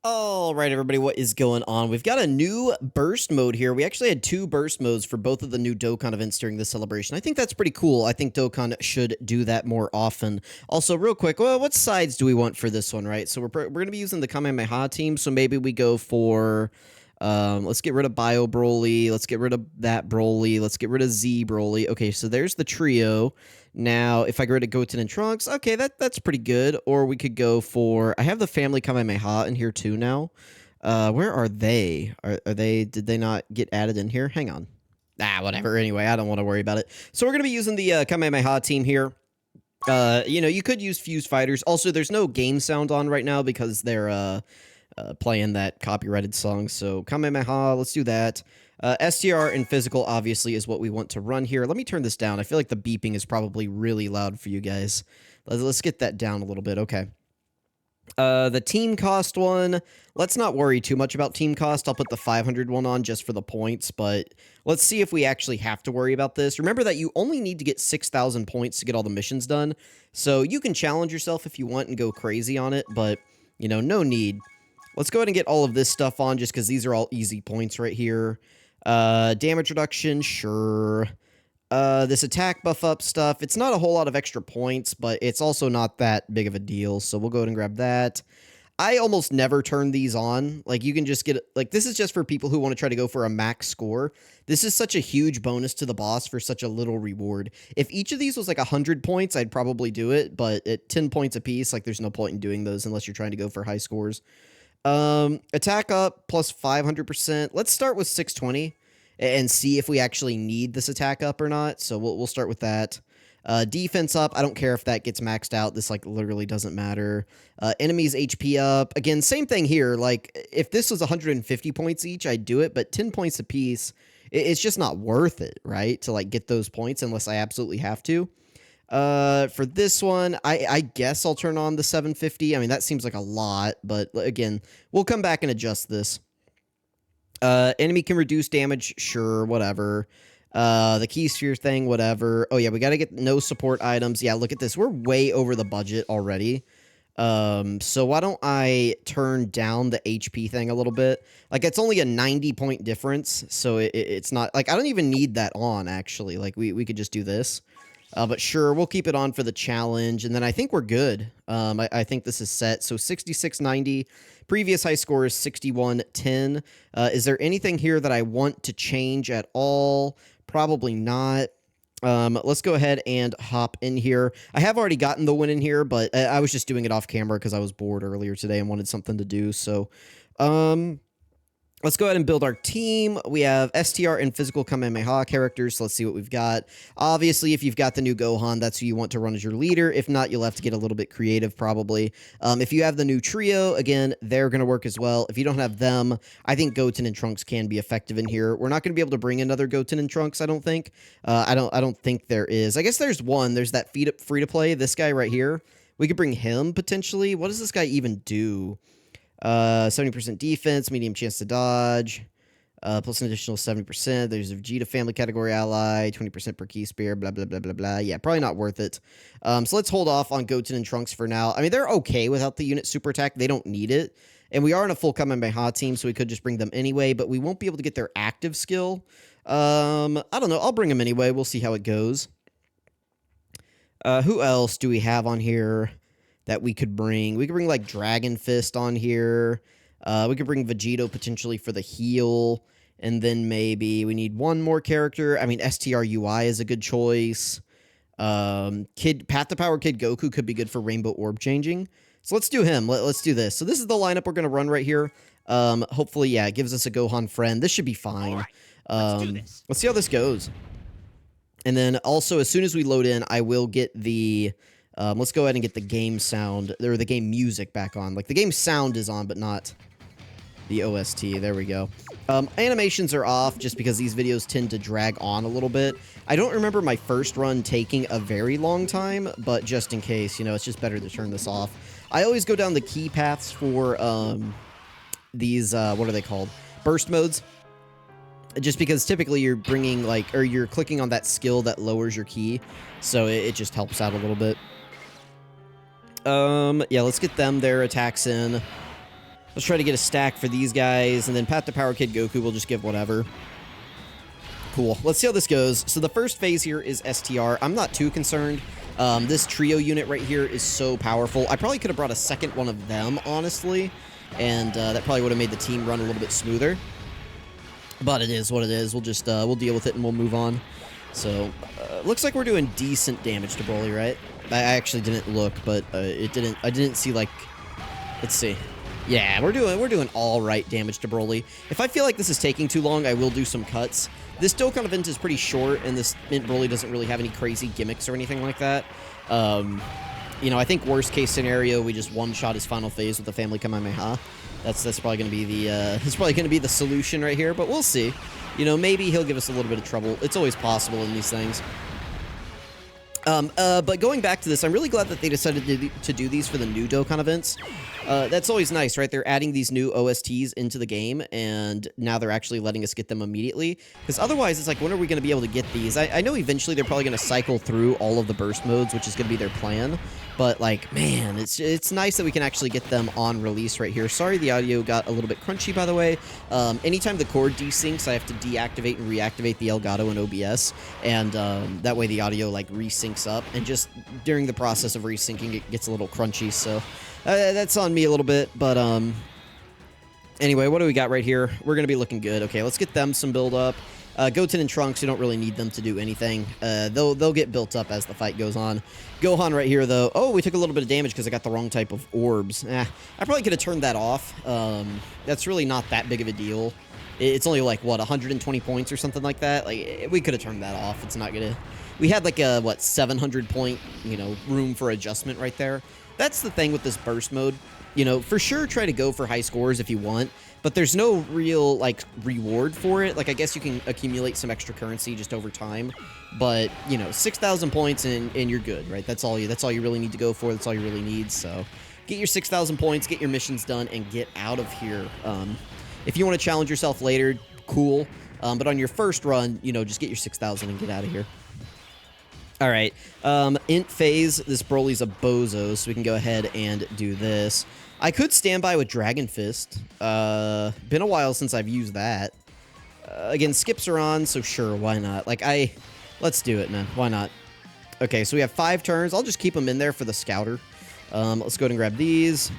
All right, everybody, what is going on? We've got a new burst mode here. We actually had two burst modes for both of the new Dokkan events during this celebration. I think that's pretty cool. I think Dokkan should do that more often. Also, real quick, well, what sides do we want for this one, right? So we're going to be using the Kamehameha team, so maybe we go for... let's get rid of Bio Broly. Let's get rid of that Broly. Let's get rid of Z Broly. Okay, so there's the trio. Now, if I go to Goten and Trunks, okay, that's pretty good. Or we could go for... I have the family Kamehameha in here too now. Where are they? Are they... Did they not get added in here? Hang on. Whatever. Anyway, I don't want to worry about it. So we're going to be using the Kamehameha team here. You know, you could use Fuse Fighters. Also, there's no game sound on right now because they're... playing that copyrighted song, so Kamehameha, let's do that. STR and physical, obviously, is what we want to run here. Let me turn this down. I feel like the beeping is probably really loud for you guys. Let's get that down a little bit. Okay. The team cost one, let's not worry too much about team cost. I'll put the 500 one on just for the points, but let's see if we actually have to worry about this. Remember that you only need to get 6,000 points to get all the missions done, so you can challenge yourself if you want and go crazy on it, but, you know, no need. Let's go ahead and get all of this stuff on just because these are all easy points right here. Damage reduction, sure. This attack buff up stuff, it's not a whole lot of extra points, but it's also not that big of a deal, so we'll go ahead and grab that. I almost never turn these on. Like, you can just get... Like, this is just for people who want to try to go for a max score. This is such a huge bonus to the boss for such a little reward. If each of these was like 100 points, I'd probably do it, but at 10 points apiece, like, there's no point in doing those unless you're trying to go for high scores. Attack up plus 500%. Let's start with 620 and see if we actually need this attack up or not. So we'll start with that. Defense up. I don't care if that gets maxed out. This like literally doesn't matter. Enemies HP up. Again, same thing here. Like if this was 150 points each, I'd do it, but 10 points apiece, it's just not worth it, right? To like get those points unless I absolutely have to. For this one, I guess I'll turn on the 750. I mean, that seems like a lot, but again, we'll come back and adjust this. Enemy can reduce damage, sure, whatever. The key sphere thing, whatever. Oh yeah, we gotta get no support items. Yeah, look at this. We're way over the budget already. So why don't I turn down the HP thing a little bit? Like, it's only a 90-point difference, so it's not... Like, I don't even need that on, actually. Like, we could just do this. But sure, we'll keep it on for the challenge, and then I think we're good. I think this is set. So 6690, previous high score is 6110. Is there anything here that I want to change at all? Probably not. Let's go ahead and hop in here. I have already gotten the win in here, but I was just doing it off camera because I was bored earlier today and wanted something to do. So, let's go ahead and build our team. We have STR and physical Kamehameha characters, so let's see what we've got. Obviously, if you've got the new Gohan, that's who you want to run as your leader. If not, you'll have to get a little bit creative, probably. If you have the new trio, again, they're going to work as well. If you don't have them, I think Goten and Trunks can be effective in here. We're not going to be able to bring another Goten and Trunks, I don't think. I don't think there is. I guess there's one. There's that free-to-play, this guy right here. We could bring him, potentially. What does this guy even do? 70% defense, medium chance to dodge, plus an additional 70%. There's a Vegeta family category ally, 20% per key spear, blah, blah, blah, blah, blah. Yeah, probably not worth it. So let's hold off on Goten and Trunks for now. I mean, they're okay without the unit super attack. They don't need it. And we are in a full Kamehameha team, so we could just bring them anyway, but we won't be able to get their active skill. I don't know. I'll bring them anyway. We'll see how it goes. Who else do we have on here that we could bring? We could bring, like, Dragon Fist on here. We could bring Vegito potentially for the heal. And then maybe we need one more character. I mean, STR UI is a good choice. Path to Power Kid Goku could be good for Rainbow Orb changing. So let's do him. Let's do this. So this is the lineup we're going to run right here. Hopefully, yeah, it gives us a Gohan friend. This should be fine. Let's do this. Let's see how this goes. And then also, as soon as we load in, I will get the... let's go ahead and get the game sound, or the game music back on. Like, the game sound is on, but not the OST. There we go. Animations are off just because these videos tend to drag on a little bit. I don't remember my first run taking a very long time, but just in case, you know, it's just better to turn this off. I always go down the key paths for these, what are they called? Burst modes. Just because typically you're bringing, like, or you're clicking on that skill that lowers your key, so it just helps out a little bit. Yeah, let's get them their attacks in. Let's try to get a stack for these guys, and then Path to Power Kid Goku will just give whatever. Cool. Let's see how this goes. So the first phase here is STR. I'm not too concerned. This trio unit right here is so powerful. I probably could have brought a second one of them, honestly, and that probably would have made the team run a little bit smoother. But it is what it is. We'll just we'll deal with it and we'll move on. So looks like we're doing decent damage to Broly, right? I actually didn't look, but it didn't. I didn't see like. Let's see. Yeah, we're doing all right damage to Broly. If I feel like this is taking too long, I will do some cuts. This Dokkan event is pretty short, and this Broly doesn't really have any crazy gimmicks or anything like that. You know, I think worst case scenario, we just one-shot his final phase with the Family Kamehameha. That's probably going to be the that's probably going to be the solution right here, but we'll see. You know, maybe he'll give us a little bit of trouble. It's always possible in these things. But going back to this, I'm really glad that they decided to do these for the new Dokkan events. That's always nice, right? They're adding these new OSTs into the game, and now they're actually letting us get them immediately. Because otherwise, it's like, when are we going to be able to get these? I know eventually they're probably going to cycle through all of the burst modes, which is going to be their plan. But, like, man, it's nice that we can actually get them on release right here. Sorry, the audio got a little bit crunchy, by the way. Anytime the cord desyncs, I have to deactivate and reactivate the Elgato and OBS. And that way the audio, like, resyncs up. And just during the process of resyncing, it gets a little crunchy, so... that's on me a little bit, but anyway, what do we got right here? We're going to be looking good. Okay, let's get them some build up. Goten and Trunks, you don't really need them to do anything. They'll get built up as the fight goes on. Gohan right here, though. Oh, we took a little bit of damage because I got the wrong type of orbs. I probably could have turned that off. That's really not that big of a deal. It's only like, what, 120 points or something like that? Like, we could have turned that off. It's not going to... We had like a, what, 700 point, you know, room for adjustment right there. That's the thing with this burst mode. You know, for sure, try to go for high scores if you want, but there's no real, like, reward for it. Like, I guess you can accumulate some extra currency just over time, but, you know, 6,000 points and you're good, right? That's all you really need to go for. That's all you really need, so get your 6,000 points, get your missions done, and get out of here. If you want to challenge yourself later, cool, but on your first run, you know, just get your 6,000 and get out of here. All right, int phase, this Broly's a bozo, so we can go ahead and do this. I could stand by with Dragon Fist. Been a while since I've used that. Again, skips are on, so sure, why not? Like, let's do it, man. Why not? Okay, so we have 5 turns. I'll just keep them in there for the Scouter. Let's go ahead and grab these.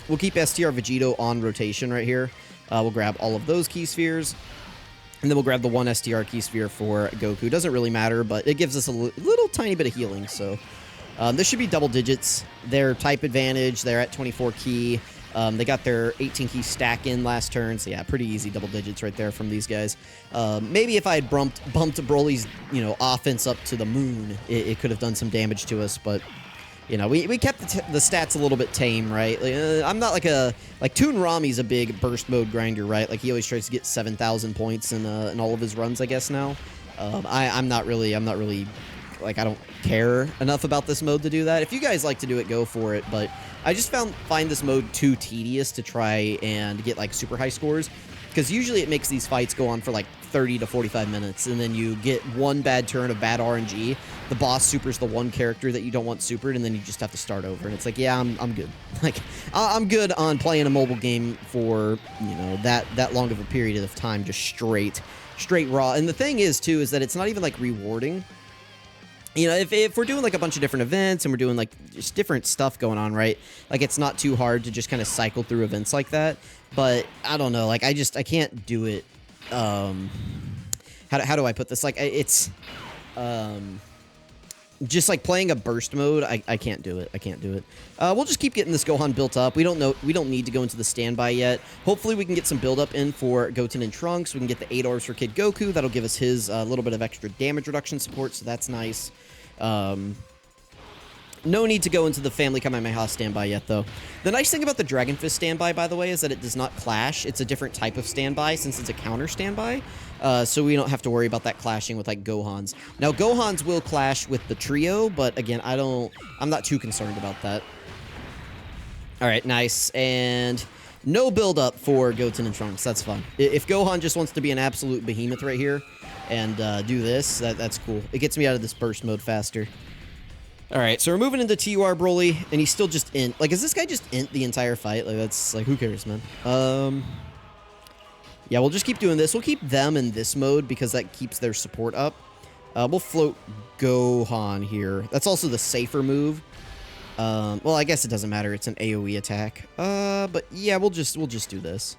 We'll keep STR Vegito on rotation right here. We'll grab all of those key spheres. And then we'll grab the 1 STR key sphere for Goku. Doesn't really matter, but it gives us a little tiny bit of healing, so... this should be double digits. Their type advantage, they're at 24 key. They got their 18 key stack in last turn, so yeah, pretty easy double digits right there from these guys. Maybe if I had bumped Broly's, you know, offense up to the moon, it could have done some damage to us, but... You know, we kept the stats a little bit tame, right? Like, I'm not like Toon Rami's a big burst mode grinder, right? Like, he always tries to get 7,000 points in all of his runs, I guess, now. I'm not really, like, I don't care enough about this mode to do that. If you guys like to do it, go for it, but I just find this mode too tedious to try and get, like, super high scores, because usually it makes these fights go on for, like, 30 to 45 minutes, and then you get one bad turn of bad RNG. The boss supers the one character that you don't want supered, and then you just have to start over. And it's like, yeah, I'm good. Like, I'm good on playing a mobile game for, you know, that long of a period of time, just straight raw. And the thing is, too, is that it's not even, like, rewarding. You know, if we're doing, like, a bunch of different events and we're doing, like, just different stuff going on, right? Like, it's not too hard to just kind of cycle through events like that. But, I don't know, like, I can't do it. How do I put this? Like, it's, just like playing a burst mode, I can't do it. I can't do it. We'll just keep getting this Gohan built up. We don't need to go into the standby yet. Hopefully we can get some build up in for Goten and Trunks. We can get the 8 orbs for Kid Goku. That'll give us his little bit of extra damage reduction support, so that's nice. No need to go into the Family Kamehameha standby yet, though. The nice thing about the Dragon Fist standby, by the way, is that it does not clash. It's a different type of standby since it's a counter standby. So we don't have to worry about that clashing with, like, Gohan's. Now, Gohan's will clash with the trio, but again, I'm not too concerned about that. All right, nice. And no build-up for Goten and Trunks. That's fun. If Gohan just wants to be an absolute behemoth right here and do this, that's cool. It gets me out of this burst mode faster. All right, so we're moving into TUR Broly, and he's still just int. Like, is this guy just int the entire fight? Like, that's, like, who cares, man? Yeah, we'll just keep doing this. We'll keep them in this mode because that keeps their support up. We'll float Gohan here. That's also the safer move. Well, I guess it doesn't matter. It's an AoE attack. But yeah, we'll just do this.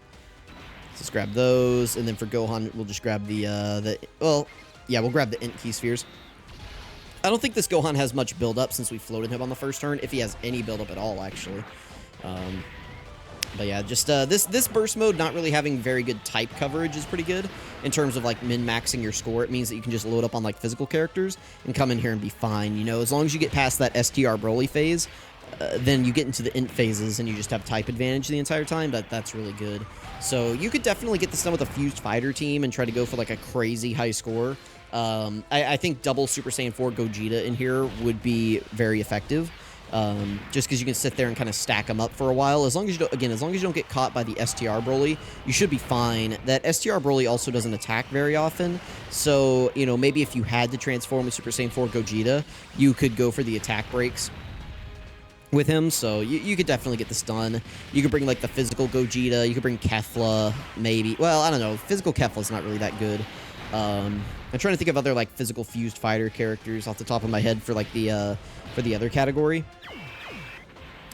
Let's grab those, and then for Gohan, we'll just grab well, yeah, we'll grab the int key spheres. I don't think this Gohan has much build-up since we floated him on the first turn, if he has any build-up at all, actually. But yeah, just this burst mode not really having very good type coverage is pretty good in terms of like min-maxing your score. It means that you can just load up on like physical characters and come in here and be fine. You know, as long as you get past that STR Broly phase, then you get into the int phases and you just have type advantage the entire time. That's really good. So you could definitely get this done with a fused fighter team and try to go for like a crazy high score. I think double Super Saiyan 4 Gogeta in here would be very effective. Just because you can sit there and kind of stack them up for a while. As long as you don't, again, as long as you don't get caught by the STR Broly, you should be fine. That STR Broly also doesn't attack very often, so, you know, maybe if you had to transform with Super Saiyan 4 Gogeta, you could go for the attack breaks with him, so you could definitely get this done. You could bring, like, the physical Gogeta, you could bring Kefla, maybe. Well, I don't know, physical Kefla's not really that good. I'm trying to think of other, like, physical fused fighter characters off the top of my head for, like, the other category.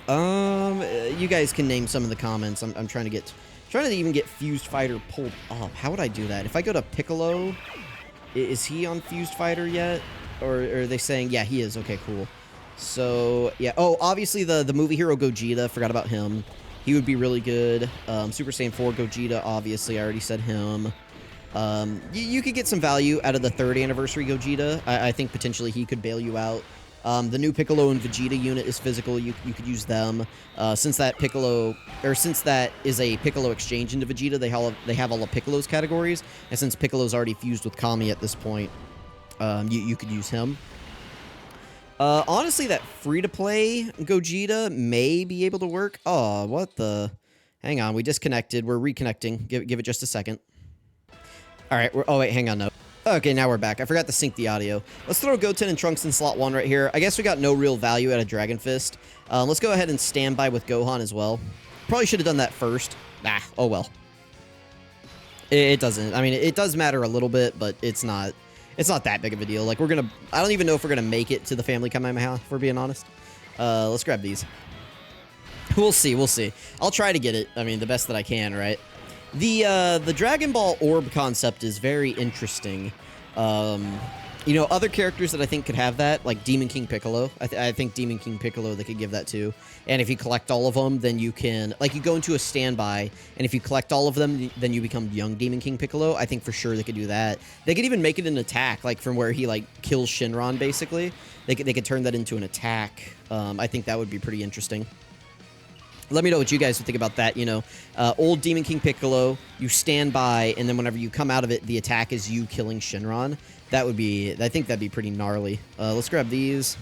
You guys can name some in the comments. I'm trying to even get fused fighter pulled up. How would I do that? If I go to Piccolo, is he on fused fighter yet? Or are they saying, yeah, he is. Okay, cool. So, yeah. Oh, obviously the movie hero Gogeta. Forgot about him. He would be really good. Super Saiyan 4 Gogeta, obviously. I already said him. You could get some value out of the 3rd anniversary Gogeta. I think potentially he could bail you out. The new Piccolo and Vegeta unit is physical. You could use them. Since that is a Piccolo exchange into Vegeta, they have all of Piccolo's categories. And since Piccolo's already fused with Kami at this point, you could use him. Honestly, that free-to-play Gogeta may be able to work. Oh, what the? Hang on, we disconnected. We're reconnecting. Give it just a second. All right. Oh, wait, hang on. No. Okay, now we're back. I forgot to sync the audio. Let's throw Goten and Trunks in slot 1 right here. I guess we got no real value out of Dragon Fist. Let's go ahead and stand by with Gohan as well. Probably should have done that first. Oh well. It doesn't. I mean, it does matter a little bit, but it's not that big of a deal. Like, I don't even know if we're gonna make it to the Family Kamehameha, if we're being honest. Let's grab these. We'll see. I'll try to get it. I mean, the best that I can, right? The Dragon Ball Orb concept is very interesting. You know, other characters that I think could have that, like Demon King Piccolo. I think Demon King Piccolo, they could give that to. And if you collect all of them, then you can, like, you go into a standby, and if you collect all of them, then you become young Demon King Piccolo. I think for sure they could do that. They could even make it an attack, like from where he, like, kills Shinron, basically. They could turn that into an attack. I think that would be pretty interesting. Let me know what you guys would think about that, you know. Old Demon King Piccolo, you stand by, and then whenever you come out of it, the attack is you killing Shinron. That would be, I think that'd be pretty gnarly. Let's grab these.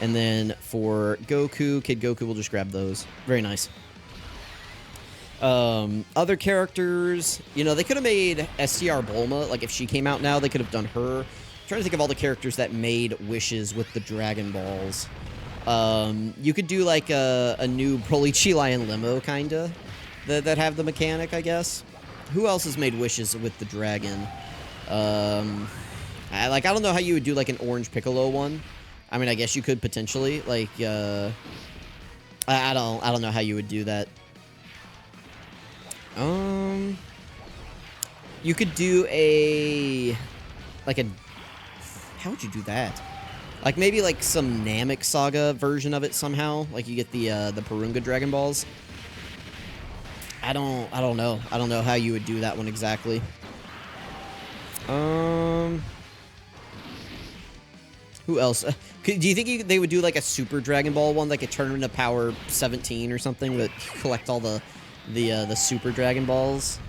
And then for Goku, Kid Goku, we'll just grab those. Very nice. Other characters, you know, they could have made STR Bulma, like if she came out now, they could have done her. I'm trying to think of all the characters that made wishes with the Dragon Balls. You could do like a new Broly, Chi-Lai, and Limo, kinda, that have the mechanic, I guess. Who else has made wishes with the dragon? I don't know how you would do like an Orange Piccolo one. I mean, I guess you could potentially, like, I don't know how you would do that. You could do how would you do that? Like, maybe, like, some Namek Saga version of it somehow. Like, you get the Porunga Dragon Balls. I don't know. I don't know how you would do that one exactly. Who else? Do you think they would do, like, a Super Dragon Ball one? Like, a Tournament of Power 17 or something that collect all the Super Dragon Balls?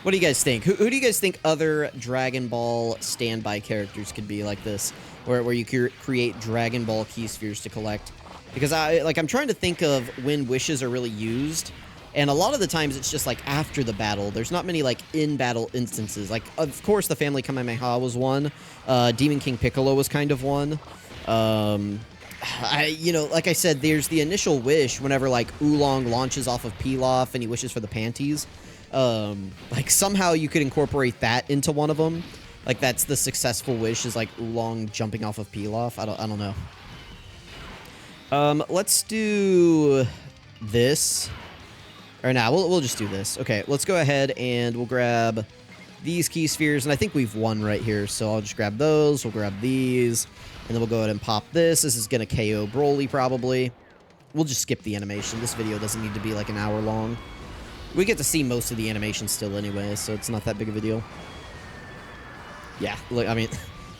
What do you guys think? Who do you guys think other Dragon Ball standby characters could be like this? Where you create Dragon Ball key spheres to collect? Because I'm trying to think of when wishes are really used. And a lot of the times it's just like after the battle. There's not many like in-battle instances. Like, of course, the Family Kamehameha was one. Demon King Piccolo was kind of one. You know, like I said, there's the initial wish whenever like Oolong launches off of Pilaf and he wishes for the panties. Like somehow you could incorporate that into one of them. Like that's the successful wish is like Oolong jumping off of Pilaf. I don't know. Let's do this. Or nah, we'll just do this. Okay, let's go ahead and we'll grab these key spheres, and I think we've won right here, so I'll just grab those, we'll grab these, and then we'll go ahead and pop this. This is gonna KO Broly, probably. We'll just skip the animation. This video doesn't need to be like an hour long. We get to see most of the animation still anyway, so it's not that big of a deal. Yeah, look, I mean,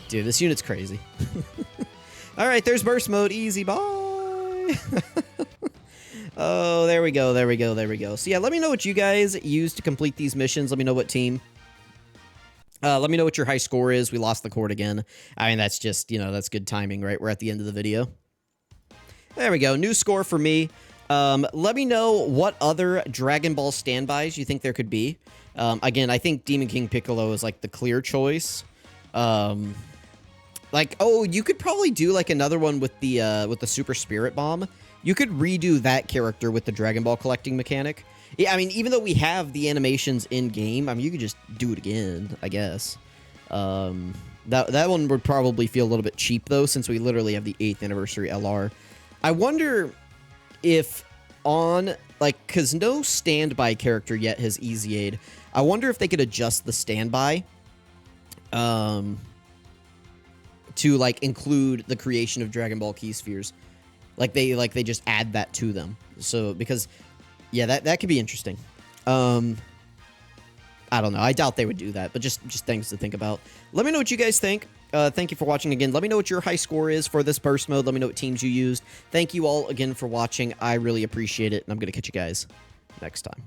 dude, this unit's crazy. Alright, there's burst mode. Easy, bye! Oh, there we go, there we go, there we go. So yeah, let me know what you guys use to complete these missions. Let me know what team. Let me know what your high score is. We lost the cord again. I mean, that's just, you know, that's good timing, right? We're at the end of the video. There we go. New score for me. Let me know what other Dragon Ball standbys you think there could be. Again, I think Demon King Piccolo is, like, the clear choice. Like, oh, you could probably do, like, another one with the Super Spirit Bomb. You could redo that character with the Dragon Ball collecting mechanic. Yeah, I mean, even though we have the animations in-game, I mean, you could just do it again, I guess. That one would probably feel a little bit cheap, though, since we literally have the 8th anniversary LR. I wonder if on, like, because no standby character yet has Easy Aid. I wonder if they could adjust the standby to, like, include the creation of Dragon Ball Key Spheres. Like they just add that to them. So, because... yeah, that could be interesting. I don't know. I doubt they would do that, but just things to think about. Let me know what you guys think. Thank you for watching again. Let me know what your high score is for this burst mode. Let me know what teams you used. Thank you all again for watching. I really appreciate it, and I'm going to catch you guys next time.